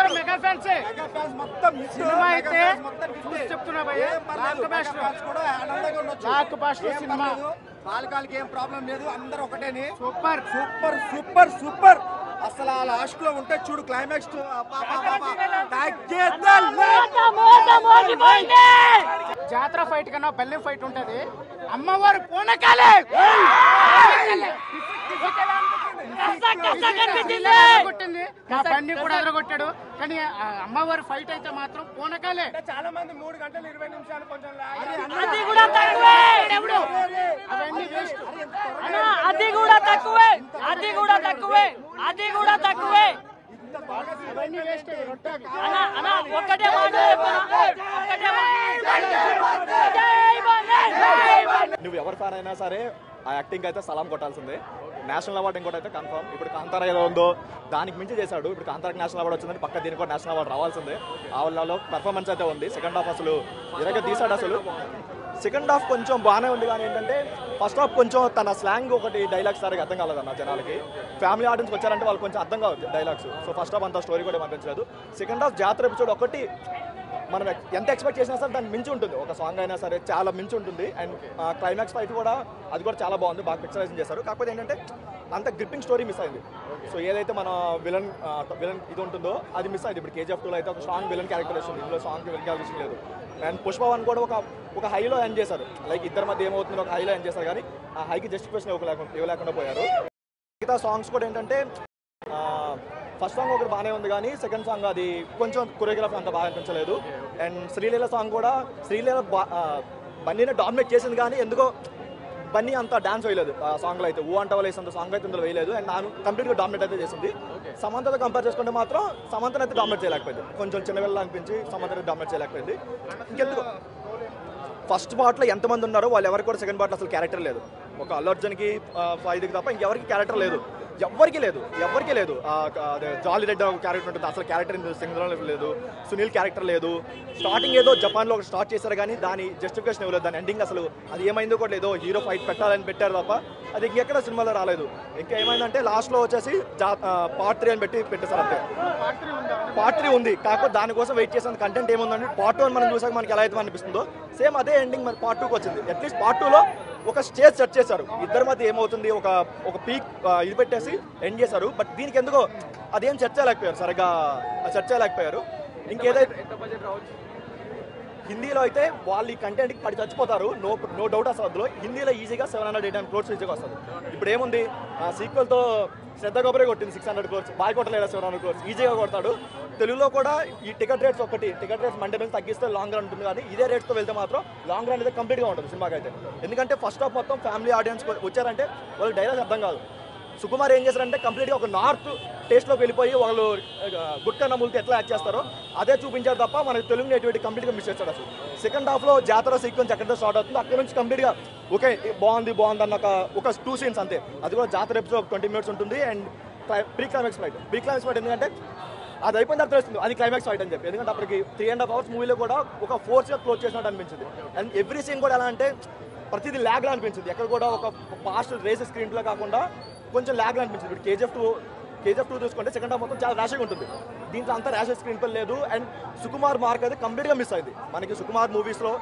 అందరూ mega fans cinema అయితే చెప్తున్నా భయ్యా బ్లాక్ బస్టర్ సినిమా బాలకాలకి ఏం ప్రాబ్లం లేదు అందరూ ఒకటేని సూపర్ సూపర్ సూపర్ సూపర్ అసలు ఆ లాస్ట్ లో ఉంటే చూడు క్లైమాక్స్ జాతర ఫైట్ కన్నా బల్లెం ఫైట్ ఉంటది అమ్మవారు పూనకాలే కొట్టింది నా బండి కూడా ఎదరగొట్టాడు కానీ అమ్మవారి ఫైట్ అయితే మాత్రం పూనకాలే చాలా మంది 3 గంటలు 20 నిమిషాలు కొంచెం అది కూడా తక్కువే అవన్నీ వేస్ట్ అది కూడా తక్కువే అది కూడా తక్కువే అది కూడా తక్కువే అవన్నీ వేస్ట్ అన్న ఒక్కటే మాట నువ్వు ఎవరి ఫ్యాన్ అయినా సరే ఆ యాక్టింగ్ అయితే సలాం కొట్టాల్సిందే. నేషనల్ అవార్డు ఇంకోటి అయితే కన్ఫర్మ్. ఇప్పుడు కాంతారా ఏదో ఉందో దానికి మించి చేశాడు. ఇప్పుడు కాంతారాకి నేషనల్ అవార్డు వచ్చిందని పక్క దీనికి కూడా నేషనల్ అవార్డు రావాల్సిందే. ఆ వాళ్ళలో పర్ఫార్మెన్స్ అయితే ఉంది. సెకండ్ హాఫ్ అసలు ఇరగ తీసాడు. అసలు సెకండ్ హాఫ్ కొంచెం బాగానే ఉంది కానీ ఏంటంటే ఫస్ట్ హాఫ్ కొంచెం తన స్లాంగ్ ఒకటి డైలాగ్స్ సరిగా అర్థం కాలేదన్న జనాలకి. ఫ్యామిలీ ఆడియన్స్ వచ్చారంటే వాళ్ళు కొంచెం అర్థం కావచ్చు డైలాగ్స్. సో ఫస్ట్ హాఫ్ అంత స్టోరీ కూడా అనిపించలేదు. సెకండ్ హాఫ్ జాతర ఎపిసోడ్ ఒకటి మనం ఎంత ఎక్స్పెక్ట్ చేసినా సరే దాన్ని మించి ఉంటుంది. ఒక సాంగ్ అయినా సరే చాలా మించి ఉంటుంది. అండ్ క్లైమాక్స్ ఫైట్ కూడా అది కూడా చాలా బాగుంది. బాగా పిక్చరైజేషన్ చేశారు. కాకపోతే ఏంటంటే అంత గ్రిప్పింగ్ స్టోరీ మిస్ అయింది. సో ఏదైతే మన విలన్ ఇది ఉంటుందో అది మిస్ అయింది. ఇప్పుడు KGF 2లో అయితే ఒక స్ట్రాంగ్ విలన్ క్యారెక్టర్ వస్తుంది. ఇందులో సాంగ్ విలన్ క్యారెక్టర్ లేదు. అండ్ పుష్ప 1 కూడా ఒక హైలో ఎండ్ చేశారు. లైక్ ఇద్దరి మధ్య ఏమవుతుందో ఒక హైలో ఎండ్ చేశారు కానీ ఆ హైకి జస్టిఫికేషన్ ఇవ్వలేకుండా పోయారు. మిగతా సాంగ్స్ కూడా ఏంటంటే ఫస్ట్ సాంగ్ ఒకటి బాగానే ఉంది కానీ సెకండ్ సాంగ్ అది కొంచెం కొరియోగ్రఫీ అంత బాగా అనిపించలేదు. అండ్ శ్రీలీల సాంగ్ కూడా శ్రీలీల బన్నీని డామినేట్ చేసింది కానీ ఎందుకో బన్నీ అంత డాన్స్ వేయలేదు ఆ సాంగ్లో అయితే. అంటవలేసంత సాంగ్ అయితే ఇందులో వేయలేదు. అండ్ నాను కంప్లీట్గా డామినేట్ అయితే చేసింది. సమంతతో కంపేర్ చేసుకుంటే మాత్రం సమంతను అయితే డామినేట్ చేయలేకపోయింది. కొంచెం చిన్నపిల్లలు అనిపించి సమంతని డామినేట్ చేయలేకపోయింది. ఇంకెందుకు ఫస్ట్ పార్ట్లో ఎంతమంది ఉన్నారో వాళ్ళు ఎవరికి కూడా సెకండ్ పార్ట్లో అసలు క్యారెక్టర్ లేదు. ఒక అల్లు అర్జున్కి ఫైద్కి తప్ప ఇంకెవరికి క్యారెక్టర్ లేదు. ఎవరికి లేదు. అదే జాలీ రెడ్డి క్యారెక్టర్ ఉంటుంది. అసలు క్యారెక్టర్ సింగంలో లేదు. సునీల్ క్యారెక్టర్ లేదు. స్టార్టింగ్ ఏదో జపాన్లో ఒకటి స్టార్ట్ చేశారు కానీ దాని జస్టిఫికేషన్ ఇవ్వలేదు. దాని ఎండింగ్ అసలు అది ఏమైందో కూడా లేదో. హీరో ఫైట్ పెట్టాలని పెట్టారు తప్ప అది ఇంకెక్కడ సినిమాలో రాలేదు. ఇంకా ఏమైందంటే లాస్ట్లో వచ్చేసి పార్ట్ 3 అని పెట్టేశారు అంతే. పార్ట్ 3 ఉంది కాకపోతే దానికోసం వెయిట్ చేసిన కంటెంట్ ఏముందంటే పార్ట్ 1 మనం చూసాక మనకి ఎలా అయితే అనిపిస్తుందో సేమ్ అదే ఎండింగ్ మరి పార్ట్ 2కి వచ్చింది. అట్లీస్ట్ పార్ట్ 2లో ఒక స్టేజ్ సెట్ చేశారు. ఇద్దరి మధ్య ఏమవుతుంది ఒక పీక్ ఇది పెట్టేసి ఎండ్ చేశారు. బట్ దీనికి ఎందుకో అదేం సెట్ చేయలేకపోయారు. సరిగ్గా సెట్ చేయలేకపోయారు. ఇంకేదైతే హిందీలో అయితే వాళ్ళు ఈ కంటెంట్కి పడి చచ్చిపోతారు. నో డౌట్ అసలు అందులో. హిందీలో ఈజీగా 789 crores ఈజీగా వస్తుంది. ఇప్పుడు ఏముంది సీక్వెల్తో శ్రద్ధ గొప్పరే కొట్టింది 600 crores. బాగా కొట్టలేదు 700 crores ఈజీగా కొడతాడు. తెలుగులో కూడా ఈ టికెట్ రేట్స్ మండే నుంచి తగ్గిస్తే లాంగ్ రన్ ఉంటుంది కానీ ఇదే రేట్స్తో వెళ్తే మాత్రం లాంగ్ రన్ అయితే కంప్లీట్గా ఉంటుంది సినిమాకి అయితే. ఎందుకంటే ఫస్ట్ హాఫ్ మొత్తం ఫ్యామిలీ ఆడియన్స్ వచ్చారంటే వాళ్ళకి డైలాగ్ అర్థం కాదు. సుకుమార్ ఏం చేశారంటే కంప్లీట్గా ఒక నార్త్ టేస్ట్లోకి వెళ్ళిపోయి వాళ్ళు గుట్క నమ్ములతో ఎట్లా యాక్ట్ చేస్తారో అదే చూపించారు తప్ప మనకి తెలుగు నేటివిటీ కంప్లీట్గా మిస్ చేస్తాడు. అసలు సెకండ్ హాఫ్లో జాతర సీక్వెన్స్ ఎక్కడైతే స్టార్ట్ అవుతుందో అక్కడ నుంచి కంప్లీట్గా ఓకే బాగుంది అన్న ఒక 2 scenes అంతే. అది కూడా జాతర ఎపిసోడ్ 20 minutes ఉంటుంది. అండ్ ప్రీ క్లైమాక్స్ ఫైట్ ఎందుకంటే అది అయిపోయిన తర్వాత తెలుస్తుంది అది క్లైమాక్స్ ఫైట్ అని చెప్పి. ఎందుకంటే అప్పటికి 3.5 hours మూవీలో కూడా ఒక ఫోర్స్గా క్లోజ్ చేసినట్టు అనిపించింది. అండ్ ఎవ్రీ సీన్ కూడా ఎలా అంటే ప్రతిదీ ల్యాగ్లా అనిపించింది. ఎక్కడ కూడా ఒక పాస్ట్ రేస్ స్క్రీన్లో కాకుండా కొంచెం ల్యాగ్లా అనిపించింది. ఇప్పుడు KGF 2 చూసుకుంటే సెకండ్ హాఫ్ మొత్తం చాలా ర్యాష్గా ఉంటుంది. దీంట్లో అంతా ర్యాష్ స్క్రీన్ ప్లే లేదు. అండ్ సుకుమార్ మార్క్ అయితే కంప్లీట్గా మిస్ అయింది. మనకి సుకుమార్ మూవీస్లో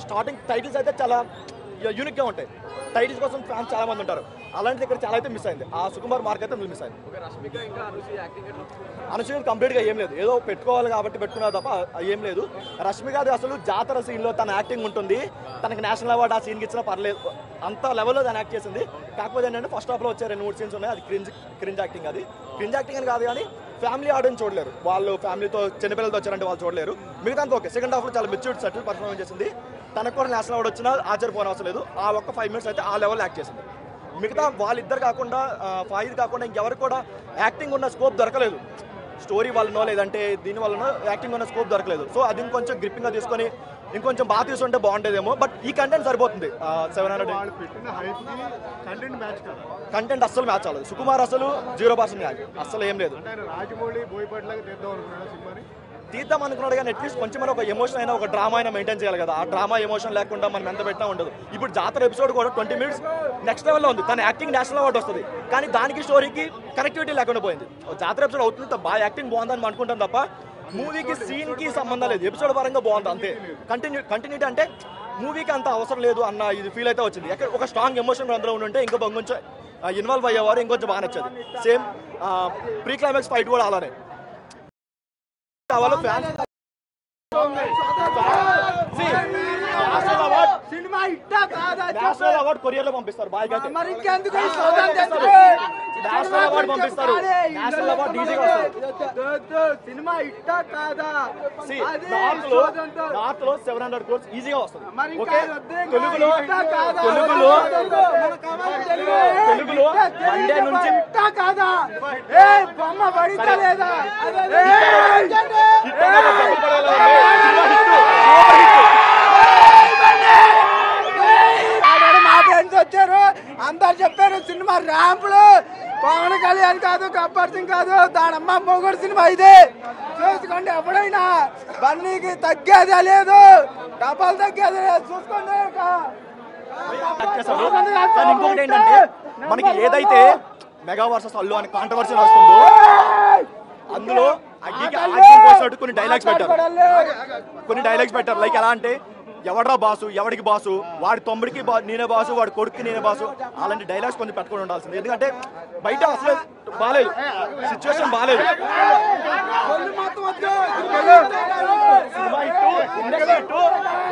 స్టార్టింగ్ టైటిల్స్ అయితే చాలా యూనిక్గా ఉంటాయి. టైటిల్స్ కోసం ఫ్యాన్స్ చాలా మంది ఉంటారు. అలాంటిది ఇక్కడ చాలా అయితే మిస్ అయింది. ఆ సుకుమార్ మార్క్ అయితే మిస్ అయింది. అనుష్క కంప్లీట్గా ఏం లేదు. ఏదో పెట్టుకోవాలి కాబట్టి పెట్టుకున్నారు తప్ప ఏం లేదు. రష్మికది అసలు జాతర సీన్లో తన యాక్టింగ్ ఉంటుంది. తనకి నేషనల్ అవార్డు ఆ సీన్కి ఇచ్చినా పర్లేదు. అంత లెవెల్లో తను యాక్ట్ చేసింది. కాకపోతే ఏంటంటే ఫస్ట్ హాఫ్లో వచ్చే 2-3 scenes ఉన్నాయి. అది క్రింజ్ యాక్టింగ్. అది క్రింజ్ యాక్టింగ్ అని కాదు కానీ ఫ్యామిలీ ఆడియన్స్ చూడలేరు. వాళ్ళు ఫ్యామిలీతో చిన్నపిల్లలతో వచ్చారంటే వాళ్ళు చూడలేరు. మిగతా ఓకే. సెకండ్ హాఫ్లో చాలా మెచ్యూర్డ్ సెటిల్ పర్ఫార్మెన్స్ చేసింది. తనకు కూడా నేషనల్ అవార్డు వచ్చినా ఆశ్చర్యపోవడం అవసరం లేదు. ఆ ఒక్క 5 minutes అయితే ఆ లెవెల్ యాక్ట్ చేసింది. మిగతా వాళ్ళిద్దరు కాకుండా ఫాయిద్ కాకుండా ఇంకెవరికి కూడా యాక్టింగ్ ఉన్న స్కోప్ దొరకలేదు. స్టోరీ వల్లనో లేదంటే దీని వల్లనో యాక్టింగ్ ఉన్న స్కోప్ దొరకలేదు. సో అది ఇంకొంచెం గ్రిప్పింగ్గా తీసుకొని ఇంకొంచెం బాగా తీసుకుంటే బాగుంటేదేమో. బట్ ఈ కంటెంట్ సరిపోతుంది. 700 కంటెంట్ అస్సలు మ్యాచ్ అవ్వలేదు. సుకుమార్ అసలు 0% మ్యాచ్, అస్సలు ఏం లేదు. తీద్దాం అనుకున్నాడు కానీ అట్లీస్ట్ కొంచెం ఒక ఎమోషన్ అయినా, ఒక డ్రామా అయినా మెయింటైన్ చేయాలి కదా. ఆ డ్రామా ఎమోషన్ లేకుండా మనం ఎంత పెట్టినా ఉండదు. ఇప్పుడు జాతర ఎపిసోడ్ కూడా 20 minutes నెక్స్ట్ లెవెల్లో ఉంది. తన యాక్టింగ్ నేషనల్ అవార్డు వస్తుంది, కానీ దానికి స్టోరీకి కనెక్టివిటీ లేకుండా పోయింది. జాతర ఎపిసోడ్ అవుతుంది, బాగా యాక్టింగ్ బాగుందని అనుకుంటాం తప్ప మూవీకి సీన్కి సంబంధం లేదు. ఎపిసోడ్ పరంగా బాగుంది అంతే. కంటిన్యూటీ అంటే మూవీకి అంత అవసరం లేదు అన్న ఇది ఫీల్ అయితే వచ్చింది. ఎక్కడ ఒక స్ట్రాంగ్ ఎమోషన్ అందులో ఉంటే ఇంకా కొంచెం ఇన్వాల్వ్ అయ్యేవారు, ఇంకొంచెం బాగా నచ్చేది. సేమ్ ప్రీ క్లైమాక్స్ ఫైట్ కూడా అలానే కావాలి. ఫ్యాన్స్ నేషనల్ అవార్డు కొరియర్ లో పంపిస్తారు. నేషనల్ అవార్డు పంపిస్తారు. నేషనల్ అవార్డు ఈజీగా వస్తుంది. నార్త్ లో 700 crores ఈజీగా వస్తుంది. ఓకే, తెలుగులో మండే నుంచి వచ్చారు, అందరు చెప్పారు సినిమా ర్యాంపులు. పవన్ కళ్యాణ్ కాదు, గబ్బర్ సింగ్ కాదు, దానమ్మ మొగుడు సినిమా ఇదే. చూసుకోండి, ఎప్పుడైనా బన్నీకి తగ్గేదే లేదు, డబ్బులు తగ్గేది లేదు. చూసుకోండి. ఇంకొకటి ఏంటంటే మనకి ఏదైతే మెగా వర్సెస్ అల్లు అని కాంట్రవర్సీ వస్తుందో అందులో కొన్ని డైలాగ్స్ పెట్టారు. లైక్ ఎలా అంటే ఎవడ్రా బాసు, ఎవడికి బాసు, వాడి తమ్ముడికి నేనే బాసు, వాడి కొడుక్కి నేనే బాసు, అలాంటి డైలాగ్స్ కొంచెం పెట్టుకుని ఉండాల్సింది. ఎందుకంటే బయట అసలు బాగాలేదు, సిచ్యువేషన్ బాగాలేదు.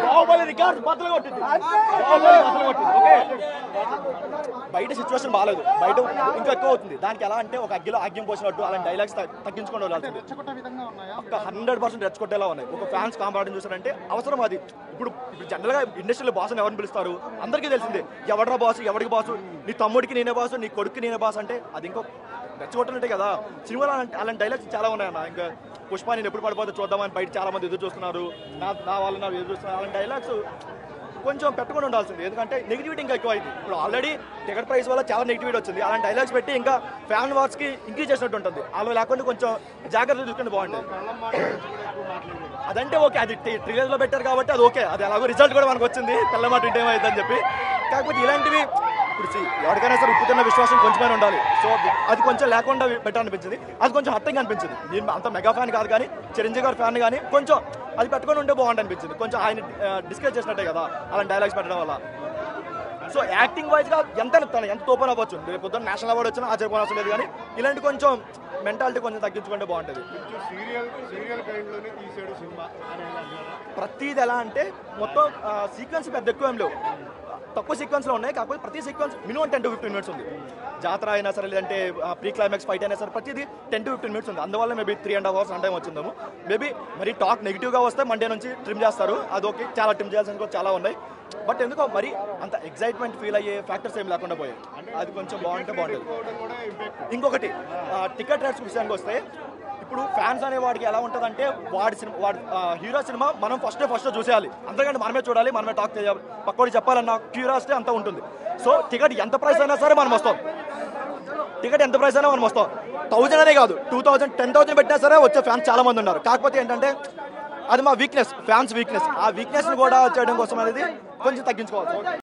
బాహుబలి రికార్డ్స్ బద్దలు కొట్టింది. ఓకే, బయట సిచ్యువేషన్ బాగాలేదు, బయట ఇంకా ఎక్కువ అవుతుంది. దానికి ఎలా అంటే ఒక అగ్గిలో ఆగ్యం పోసినట్టు అలాంటి డైలాగ్స్ తగ్గించుకొని వెళ్ళాల్సింది. ఒక 100% రెచ్చగొట్టేలా ఉన్నాయి. ఒక ఫ్యాన్స్ కాంపాడని చూసారంటే అవసరం అది. ఇప్పుడు జనరల్ గా ఇండస్ట్రీలో బాస్ ఎవరిని పిలుస్తారు అందరికీ తెలిసిందే. ఎవడ్రా బాసు, ఎవరికి బాసు, నీ తమ్ముడికి నేనే బాసు, నీ కొడుక్కి నేనే బాసు అంటే అది ఇంకో రెచ్చగొట్టనంటే కదా. సినిమాలో అలాంటి డైలాగ్స్ చాలా ఉన్నాయన్న. ఇంకా పుష్ప నేను ఎప్పుడు పడిపోతే చూద్దామని బయట చాలా మంది ఎదురు చూస్తున్నారు, నా వాళ్ళు నాకు ఎదురు చూస్తున్నారు. అలాంటి డైలాగ్స్ కొంచెం పెట్టుకుని ఉండాల్సింది. ఎందుకంటే నెగిటివిటీ ఇంకా ఎక్కువ అయింది. ఇప్పుడు ఆల్రెడీ టికెట్ ప్రైస్ వల్ల చాలా నెగిటివిటీ వచ్చింది. అలాంటి డైలాగ్స్ పెట్టి ఇంకా ఫ్యాన్ వార్స్ కి ఇంక్రీజ్ చేసినట్టు ఉంటుంది. అలా లేకుండా కొంచెం జాగ్రత్తలు చూసుకుంటే బాగుంటుంది. అదంటే ఓకే, అది ట్రైలర్ లో పెట్టారు కాబట్టి అది ఓకే, అది అలాగో రిజల్ట్ కూడా మనకు వచ్చింది, పిల్లమాట ఇంటేం అవుతుందని చెప్పి. కాకపోతే ఇలాంటివి ఇప్పుడు ఎవరికైనా సరే ఉప్పుతున్న విశ్వాసం కొంచెమైనా ఉండాలి. సో అది కొంచెం లేకుండా బెటర్ అనిపించింది. అది కొంచెం హర్టింగ్ అనిపించింది. నేను అంత మెగా ఫ్యాన్ కాదు కానీ చిరంజీవి గారి ఫ్యాన్ కానీ కొంచెం అది పెట్టుకొని ఉంటే బాగుంటుంది అనిపించింది. కొంచెం ఆయన డిస్కస్ చేసినట్టే కదా అలాంటి డైలాగ్స్ పెట్టడం వల్ల. సో యాక్టింగ్ వైజ్ గా ఎంత తోపని అవ్వచ్చు. రేపు పొద్దున్న నేషనల్ అవార్డు వచ్చినా ఆశ్చర్యపోవడం లేదు. కానీ ఇలాంటి కొంచెం మెంటాలిటీ కొంచెం తగ్గించుకుంటే బాగుంటుంది. ప్రతిది ఎలా అంటే మొత్తం సీక్వెన్స్ పెద్ద ఎక్కువ ఏం లేవు, తక్కువ సీక్వెన్స్ లో ఉన్నాయి. కాకపోతే ప్రతి సీక్వెన్స్ మినిమం 10 to 15 minutes ఉంది. జాతర అయినా సరే, లేదంటే ప్రీ క్లైమాక్స్ ఫైట్ అయినా సరే, ప్రతిదీ 10 to 15 minutes ఉంది. అందువల్ల మేబీ 3.5 hours టైం వచ్చిందాము. మేబీ మరి టాక్ నెగిటివ్ గా వస్తే మండే నుంచి ట్రిమ్ చేస్తారు, అది ఓకే. చాలా ట్రిమ్ చేయాల్సిన చాలా ఉన్నాయి. బట్ ఎందుకో మరి అంత ఎక్సైట్మెంట్ ఫీల్ అయ్యే ఫ్యాక్టర్స్ ఏం లేకుండా పోయాయి. అది కొంచెం బాగుంటే బాగుంటుంది. ఇంకొకటి టికెట్ రేట్స్ విషయానికి వస్తే ఇప్పుడు ఫ్యాన్స్ అనే వాడికి ఎలా ఉంటుందంటే వాడి హీరో సినిమా మనం ఫస్ట్ చూసేయాలి, అంతకంటే మనమే చూడాలి, మనమే టాక్ చేయాలి, పక్కోడికి చెప్పాలన్న క్యూరియాసిటీ అంతా ఉంటుంది. సో టికెట్ ఎంత ప్రైస్ అయినా సరే మనం వస్తాం. 1000 అనే కాదు, 2000, 10,000 పెట్టినా సరే వచ్చే ఫ్యాన్స్ చాలా మంది ఉన్నారు. కాకపోతే ఏంటంటే అది మా వీక్నెస్, ఫ్యాన్స్ వీక్నెస్. ఆ వీక్నెస్ ని కూడా చేయడం కోసం అనేది కొంచెం తగ్గించుకోవాలి.